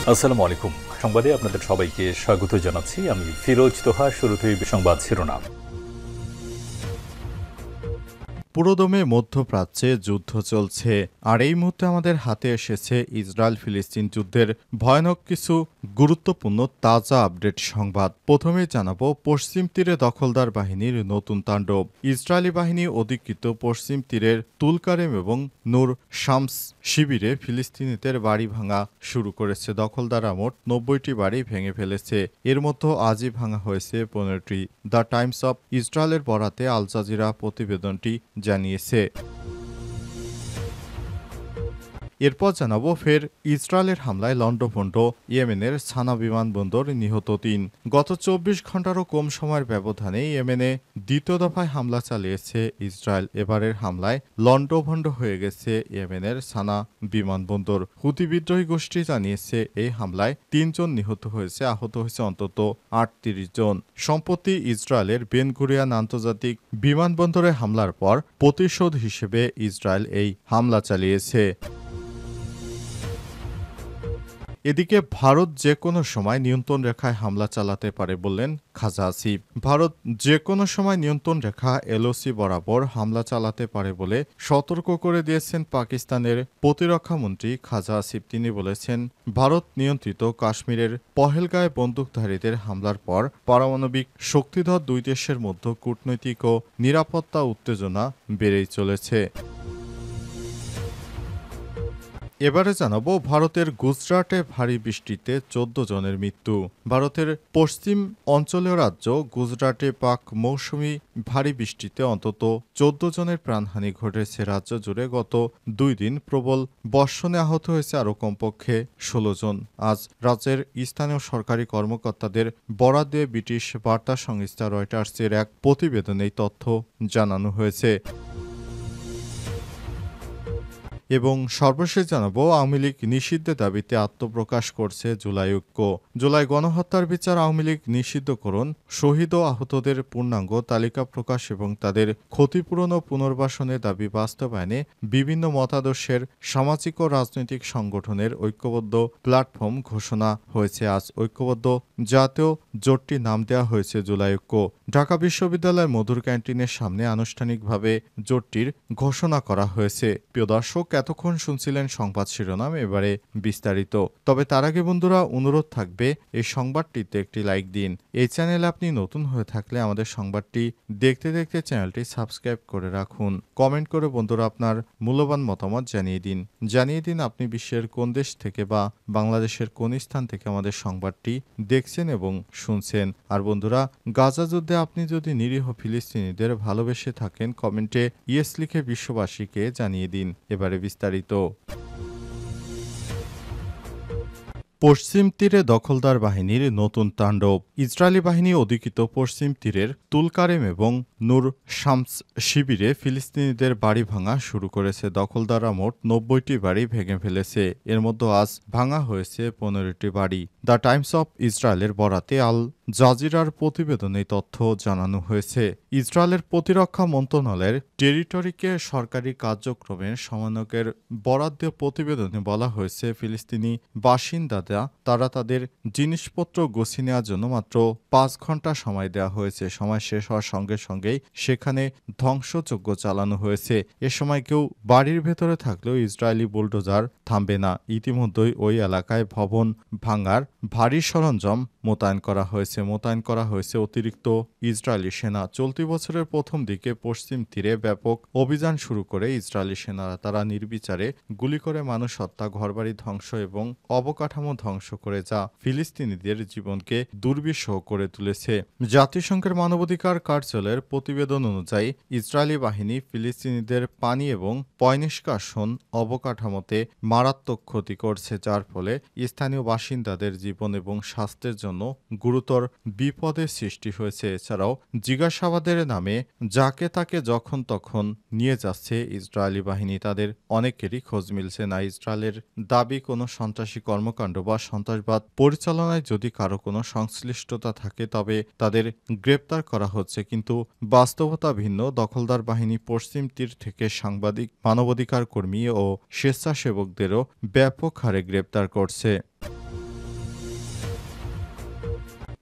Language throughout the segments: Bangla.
আসসালামু আলাইকুম। সংবাদে আপনাদের সবাইকে স্বাগত জানাচ্ছি। আমি ফিরোজ তোহা। শুরুতেই সংবাদ শিরোনাম। পুরোদমে মধ্যপ্রাচ্যে যুদ্ধ চলছে, আর এই মুহূর্তে আমাদের হাতে এসেছে ইসরায়েল ফিলিস্তিন যুদ্ধের ভয়ানক কিছু গুরুত্বপূর্ণ তাজা আপডেট সংবাদ। প্রথমেই জানাবো পশ্চিম তীরে দখলদার বাহিনীর নতুন তাণ্ডব। ইসরায়েলি বাহিনী অধিকৃত পশ্চিম তীরের তুলকারেম এবং নূর শামস শিবিরে ফিলিস্তিনিদের বাড়ি ভাঙা শুরু করেছে। দখলদাররা মোট ৯০টি বাড়ি ভেঙে ফেলেছে। এর মধ্যে আজই ভাঙা হয়েছে ১৫টি। দ্য টাইমস অব ইসরায়েলের বরাতে আল জাজিরা প্রতিবেদনটি জানিয়েছে। এরপর জানাবো ফের ইসরায়েলের হামলায় লণ্ডভণ্ড ইয়েমেনের সানা বিমানবন্দর, নিহত ৩। গত ২৪ ঘন্টারও কম সময়ের ব্যবধানে ইয়েমেনে দ্বিতীয় দফায় হামলা চালিয়েছে ইসরায়েল। এবারের হামলায় লণ্ডভণ্ড হয়ে গেছে ইয়েমেনের সানা বিমানবন্দর। হুতি বিদ্রোহী গোষ্ঠী জানিয়েছে এই হামলায় ৩ জন নিহত হয়েছে, আহত হয়েছে অন্তত ৩৮ জন। সম্প্রতি ইসরায়েলের বেন গুরিয়ন আন্তর্জাতিক বিমানবন্দরে হামলার পর প্রতিশোধ হিসেবে ইসরায়েল এই হামলা চালিয়েছে। এদিকে ভারত যে কোনো সময় নিয়ন্ত্রণ রেখায় হামলা চালাতে পারে বললেন খাজা আসিফ। ভারত যে কোনো সময় নিয়ন্ত্রণ রেখা এলওসি বরাবর হামলা চালাতে পারে বলে সতর্ক করে দিয়েছেন পাকিস্তানের প্রতিরক্ষামন্ত্রী খাজা আসিফ। তিনি বলেছেন, ভারত নিয়ন্ত্রিত কাশ্মীরের পহেলগাঁয়ে বন্দুকধারীদের হামলার পর পারমাণবিক শক্তিধর দুই দেশের মধ্যে কূটনৈতিক ও নিরাপত্তা উত্তেজনা বেড়েই চলেছে। এবারে জানাবো ভারতের গুজরাটে ভারী বৃষ্টিতে ১৪ জনের মৃত্যু। ভারতের পশ্চিম অঞ্চলীয় রাজ্য গুজরাটে পাক মৌসুমি ভারী বৃষ্টিতে অন্তত ১৪ জনের প্রাণহানি ঘটেছে। রাজ্য জুড়ে গত ২ দিন প্রবল বর্ষণে আহত হয়েছে আরও কমপক্ষে ১৬ জন। আজ রাজ্যের স্থানীয় সরকারি কর্মকর্তাদের বরাত দিয়ে ব্রিটিশ বার্তা সংস্থা রয়টার্সের এক প্রতিবেদনে এই তথ্য জানানো হয়েছে। এবং সর্বশেষ জানাবো আওয়ামী লীগ নিষিদ্ধের দাবিতে আত্মপ্রকাশ করছে জুলাই ঐক্য। জুলাই গণহত্যার বিচার আওয়ামী লীগ নিষিদ্ধ করুন, শহীদ ও আহতদের পূর্ণাঙ্গ তালিকা প্রকাশ এবং তাদের ক্ষতিপূরণ ও পুনর্বাসনের দাবি বাস্তবায়নে বিভিন্ন মতাদর্শের সামাজিক ও রাজনৈতিক সংগঠনের ঐক্যবদ্ধ প্ল্যাটফর্ম ঘোষণা হয়েছে। আজ ঐক্যবদ্ধ জাতীয় জোটটির নাম দেওয়া হয়েছে জুলাই ঐক্য। ঢাকা বিশ্ববিদ্যালয়ের মধুর ক্যান্টিনের সামনে আনুষ্ঠানিকভাবে জোটটির ঘোষণা করা হয়েছে। প্রিয় দর্শক, এতক্ষণ শুনছিলেন সংবাদ শিরোনাম, এবারে বিস্তারিত। তবে তার আগে বন্ধুরা অনুরোধ থাকবে এই সংবাদটিতে একটি লাইক দিন। এই চ্যানেলে আপনি নতুন হয়ে থাকলে আমাদের সংবাদটি দেখতে দেখতে চ্যানেলটি সাবস্ক্রাইব করে রাখুন। কমেন্ট করে বন্ধুরা আপনার মূল্যবান মতামত জানিয়ে দিন আপনি বিশ্বের কোন দেশ থেকে বা বাংলাদেশের কোন স্থান থেকে আমাদের সংবাদটি দেখছেন এবং শুনছেন। আর বন্ধুরা, গাজা যুদ্ধে আপনি যদি নিরীহ ফিলিস্তিনিদের ভালোবেসে থাকেন কমেন্টে ইয়েস লিখে বিশ্ববাসীকে জানিয়ে দিন। এবারে বিস্তারিত। পশ্চিম তীরে দখলদার বাহিনীর নতুন তাণ্ডব। ইসরায়েলি বাহিনী অধিকৃত পশ্চিম তীরের তুলকারেম এবং নূর শামস শিবিরে ফিলিস্তিনিদের বাড়ি ভাঙা শুরু করেছে। দখলদাররা মোট ৯০টি বাড়ি ভেঙে ফেলেছে। এর মধ্যে আজ ভাঙা হয়েছে ১৫টি বাড়ি। দ্য টাইমস অব ইসরায়েলের বরাতে আল জাজিরার প্রতিবেদনে তথ্য জানানো হয়েছে। ইসরায়েলের প্রতিরক্ষা মন্ত্রণালয়ের টেরিটরিকে সরকারি কার্যক্রমের সমন্বয়কের বরাদ দিয়ে প্রতিবেদনে বলা হয়েছে, ফিলিস্তিনি বাসিন্দাদের তারা তাদের জিনিসপত্র গুছিয়ে নেওয়ার জন্য মাত্র ৫ ঘন্টা সময় দেওয়া হয়েছে। সময় শেষ হওয়ার সঙ্গে সঙ্গেই সেখানে ধ্বংসযজ্ঞ চালানো হয়েছে। এ সময় কেউ বাড়ির ভেতরে থাকলেও ইসরায়েলি বুলডোজার থামবে না। ইতিমধ্যেই ওই এলাকায় ভবন ভাঙার ভারী সরঞ্জাম মোতায়েন করা হয়েছে অতিরিক্ত ইসরায়েলি সেনা। চলতি বছরের প্রথম দিকে পশ্চিম তীরে ব্যাপক অভিযান শুরু করে ইসরায়েলি সেনারা তারা নির্বিচারে গুলি করে মানুষ হত্যা, ঘরবাড়ি ধ্বংস এবং অবকাঠামো ধ্বংস করে, যা ফিলিস্তিনিদের জীবনকে দুর্বিষহ করে তুলেছে। জাতিসংঘের মানবাধিকার কার্যালয়ের প্রতিবেদন অনুযায়ী ইসরায়েলি বাহিনী ফিলিস্তিনিদের পানি এবং পয়ঃনিষ্কাশন অবকাঠামোতে মারাত্মক ক্ষতি করছে, যার ফলে স্থানীয় বাসিন্দাদের জীবন এবং স্বাস্থ্যের জন্য গুরুতর বিপদের সৃষ্টি হয়েছে। এছাড়াও জিজ্ঞাসাবাদের নামে যাকে তাকে যখন তখন নিয়ে যাচ্ছে ইসরায়েলি বাহিনী। তাদের অনেকেরই খোঁজ মিলছে না। ইসরায়েলের দাবি, কোনো সন্ত্রাসী কর্মকাণ্ড বা সন্ত্রাসবাদ পরিচালনায় যদি কারো কোনো সংশ্লিষ্টতা থাকে তবে তাদের গ্রেপ্তার করা হচ্ছে, কিন্তু বাস্তবতা ভিন্ন। দখলদার বাহিনী পশ্চিম তীর থেকে সাংবাদিক, মানবাধিকার কর্মী ও স্বেচ্ছাসেবকদেরও ব্যাপক হারে গ্রেপ্তার করছে।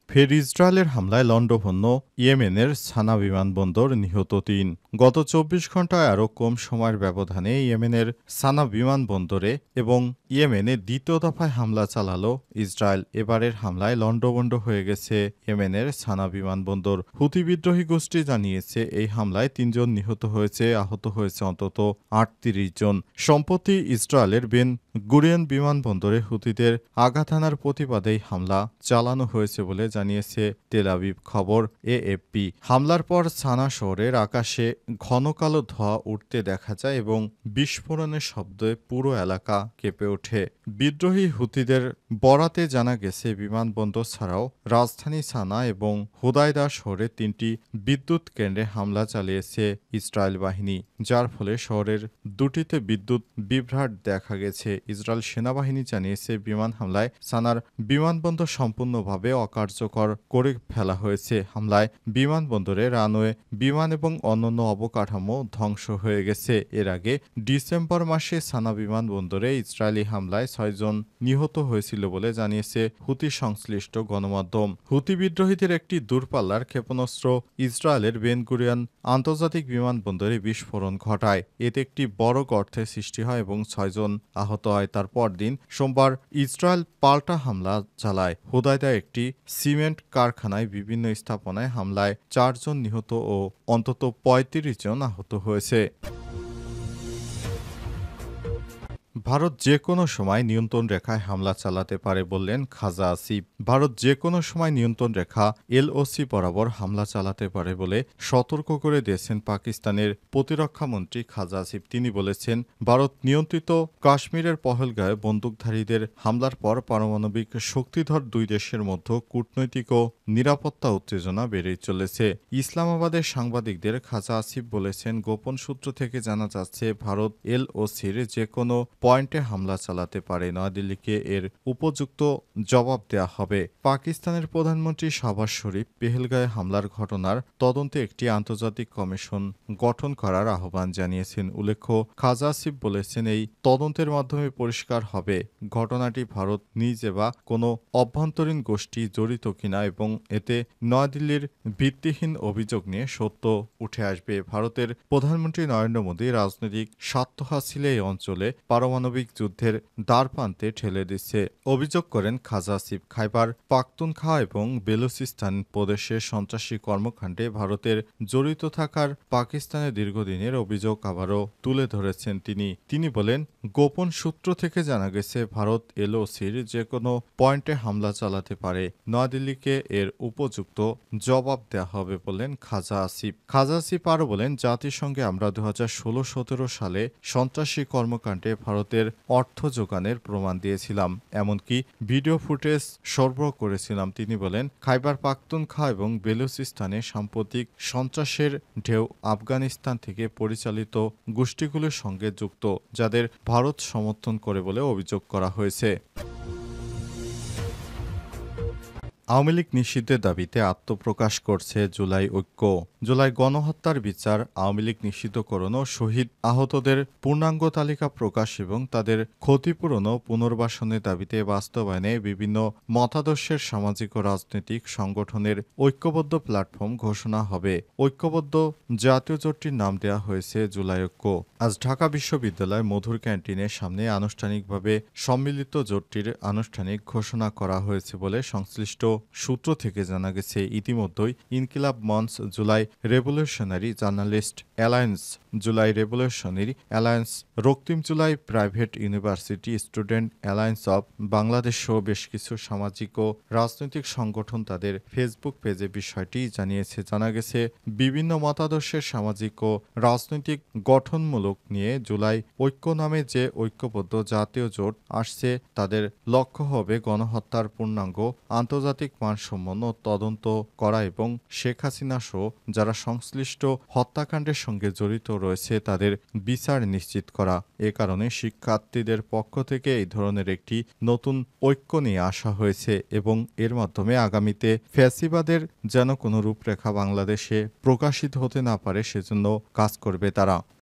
ফের ইসরায়েলের হামলায় লণ্ডভণ্ড ইয়েমেনের সানা বিমানবন্দর, নিহত ৩। গত ২৪ ঘণ্টায় আরও কম সময়ের ব্যবধানে ইয়েমেনের সানা বিমানবন্দরে এবং ইয়েমেনে দ্বিতীয় দফায় হামলা চালালো ইসরায়েল। এবারের হামলায় লণ্ডভণ্ড হয়ে গেছে ইয়েমেনের সানা বিমানবন্দর। হুথি বিদ্রোহী গোষ্ঠী জানিয়েছে এই হামলায় ৩ জন নিহত হয়েছে, আহত হয়েছে অন্তত ৩৮ জন। সম্প্রতি ইসরায়েলের বেন গুরিয়ন বিমানবন্দরে হুথিদের আঘাত হানার প্রতিবাদেই হামলা চালানো হয়েছে বলে জানিয়েছে তেল আবিব খবর এএফপি। হামলার পর সানা শহরের আকাশে ঘন কালো ধোঁয়া উঠতে দেখা যায় এবং বিস্ফোরণের শব্দে পুরো এলাকা কেঁপে ওঠে। বিদ্রোহী হুথিদের বরাতে জানা গেছে বিমানবন্দর ছাড়াও রাজধানী সানা এবং হুদায়দা শহরে ৩টি বিদ্যুৎ কেন্দ্রে হামলা চালিয়েছে ইসরায়েল বাহিনী, যার ফলে শহরের দুটিতে বিদ্যুৎ বিভ্রাট দেখা গেছে। ইসরায়েল সেনাবাহিনী জানিয়েছে বিমান হামলায় সানার বিমানবন্দর সম্পূর্ণভাবে অকার্যকর করে ফেলা হয়েছে। হামলায় বিমানবন্দরে রানওয়ে, বিমান এবং অন্যান্য অবকাঠামো ধ্বংস হয়ে গেছে। এর আগে ডিসেম্বর মাসে সানা বিমানবন্দরে ইসরায়েলি হামলায় ৬ জন নিহত হয়েছিল বলে জানিয়েছে হুথি সংশ্লিষ্ট গণমাধ্যম। হুথি বিদ্রোহীদের একটি দূরপাল্লার ক্ষেপণাস্ত্র ইসরায়েলের বেন গুরিয়ন আন্তর্জাতিক বিমানবন্দরে বিস্ফোরণ ঘটায়। এতে একটি বড় গর্তের সৃষ্টি হয় এবং ৬ জন আহত হয়। তার পরদিন সোমবার ইসরায়েল পাল্টা হামলা চালায়। হুদায়দা একটি সিমেন্ট কারখানায় বিভিন্ন স্থাপনায় হামলায় ৪ জন নিহত ও অন্তত ৩৫ জন আহত হয়েছে। ভারত যে কোনো সময় নিয়ন্ত্রণ রেখায় হামলা চালাতে পারে বললেন খাজা আসিফ। ভারত যে কোনো সময় নিয়ন্ত্রণ রেখা এলওসি বরাবর হামলা চালাতে পারে বলে সতর্ক করে দিয়েছেন পাকিস্তানের প্রতিরক্ষামন্ত্রী খাজা আসিফ। তিনি বলেছেন, ভারত নিয়ন্ত্রিত কাশ্মীরের পহেলগাঁয়ে বন্দুকধারীদের হামলার পর পারমাণবিক শক্তিধর দুই দেশের মধ্যে কূটনৈতিক ও নিরাপত্তা উত্তেজনা বেড়েই চলেছে। ইসলামাবাদের সাংবাদিকদের খাজা আসিফ বলেছেন, গোপন সূত্র থেকে জানা যাচ্ছে ভারত এলওসির যে কোনো পয়েন্টে হামলা চালাতে পারে। নয়াদিল্লিকে এর উপযুক্ত জবাব দেয়া হবে। পাকিস্তানের প্রধানমন্ত্রী শাহবাজ শরীফ পেহেলগাঁয়ে হামলার ঘটনার তদন্তে একটি আন্তর্জাতিক কমিশন গঠন করার আহ্বান জানিয়েছেন। উল্লেখ্য, খাজা আসিফ বলেছেন, এই তদন্তের মাধ্যমে পরিষ্কার হবে ঘটনাটি ভারত নিজে বা কোনো অভ্যন্তরীণ গোষ্ঠী জড়িত কিনা এবং এতে নয়াদিল্লির ভিত্তিহীন অভিযোগ নিয়ে সত্য উঠে আসবে। ভারতের প্রধানমন্ত্রী নরেন্দ্র মোদী রাজনৈতিক স্বার্থ হাসিলে এই অঞ্চলে পারমাণবিক যুদ্ধের দ্বারপ্রান্তে ঠেলে দিচ্ছে অভিযোগ করেন খাজা আসিফ। খাইবার পাখতুনখোয়া এবং বেলুচিস্তান প্রদেশের সন্ত্রাসী কর্মকাণ্ডে ভারতের জড়িত থাকার পাকিস্তানের দীর্ঘদিনের অভিযোগ আবারও তুলে ধরেছেন তিনি বলেন, গোপন সূত্র থেকে জানা গেছে ভারত এলওসির যে কোনো পয়েন্টে হামলা চালাতে পারে। নয়াদিল্লিকে এর উপযুক্ত জবাব দেওয়া হবে বললেন খাজা আসিফ। খাজা আসিফ আরও বলেন, জাতিসংঘে আমরা 2016-17 সালে সন্ত্রাসী কর্মকাণ্ডে ভারতের অর্থ যোগানের প্রমাণ দিয়েছিলাম, এমনকি ভিডিও ফুটেজ সরবরাহ করেছিলাম। তিনি বলেন, খাইবার পাখতুনখোয়া এবং বেলুচিস্তানে সাম্প্রতিক সন্ত্রাসের ঢেউ আফগানিস্তান থেকে পরিচালিত গোষ্ঠীগুলোর সঙ্গে যুক্ত, যাদের ভারত সমর্থন করে বলে অভিযোগ করা হয়েছে। আওয়ামী লীগ নিষিদ্ধের দাবিতে আত্মপ্রকাশ করছে জুলাই ঐক্য। জুলাই গণহত্যার বিচার, আওয়ামী লীগ নিষিদ্ধকরণ ও শহীদ আহতদের পূর্ণাঙ্গ তালিকা প্রকাশ এবং তাদের ক্ষতিপূরণ ও পুনর্বাসনের দাবিতে বাস্তবায়নে বিভিন্ন মতাদর্শের সামাজিক ও রাজনৈতিক সংগঠনের ঐক্যবদ্ধ প্ল্যাটফর্ম ঘোষণা হবে। ঐক্যবদ্ধ জাতীয় জোটটির নাম দেওয়া হয়েছে জুলাই ঐক্য। আজ ঢাকা বিশ্ববিদ্যালয় মধুর ক্যান্টিনের সামনে আনুষ্ঠানিকভাবে সম্মিলিত জোটটির আনুষ্ঠানিক ঘোষণা করা হয়েছে বলে সংশ্লিষ্ট সূত্র থেকে জানা গেছে। ইতিমধ্যেই ইনকিলাব মঞ্চ, July revolutionary journalist alliance, July revolutionary alliance, Raktim July private university student alliance of Bangladesh সহ বেশ কিছু সামাজিক ও রাজনৈতিক সংগঠন তাদের ফেসবুক পেজে বিষয়টি জানিয়েছে। জানা গেছে, বিভিন্ন মতাদর্শের সামাজিক ও রাজনৈতিক গঠনমূলক নিয়ে জুলাই ঐক্য নামে যে ঐক্যবদ্ধ জাতীয় জোট আসছে, তাদের লক্ষ্য হবে গণহত্যার পূর্ণাঙ্গ আন্তর্জাতিক মানসম্পন্ন তদন্ত করা এবং শেখ হাসিনা সহ যারা সংশ্লিষ্ট হত্যাকাণ্ডের সঙ্গে জড়িত রয়েছে তাদের বিচার নিশ্চিত করা। এ কারণে শিক্ষার্থীদের পক্ষ থেকে এই ধরনের একটি নতুন ঐক্য নিয়ে আসা হয়েছে এবং এর মাধ্যমে আগামীতে ফ্যাসিবাদের যেন কোনো রূপরেখা বাংলাদেশে প্রকাশিত হতে না পারে সেজন্য কাজ করবে তারা।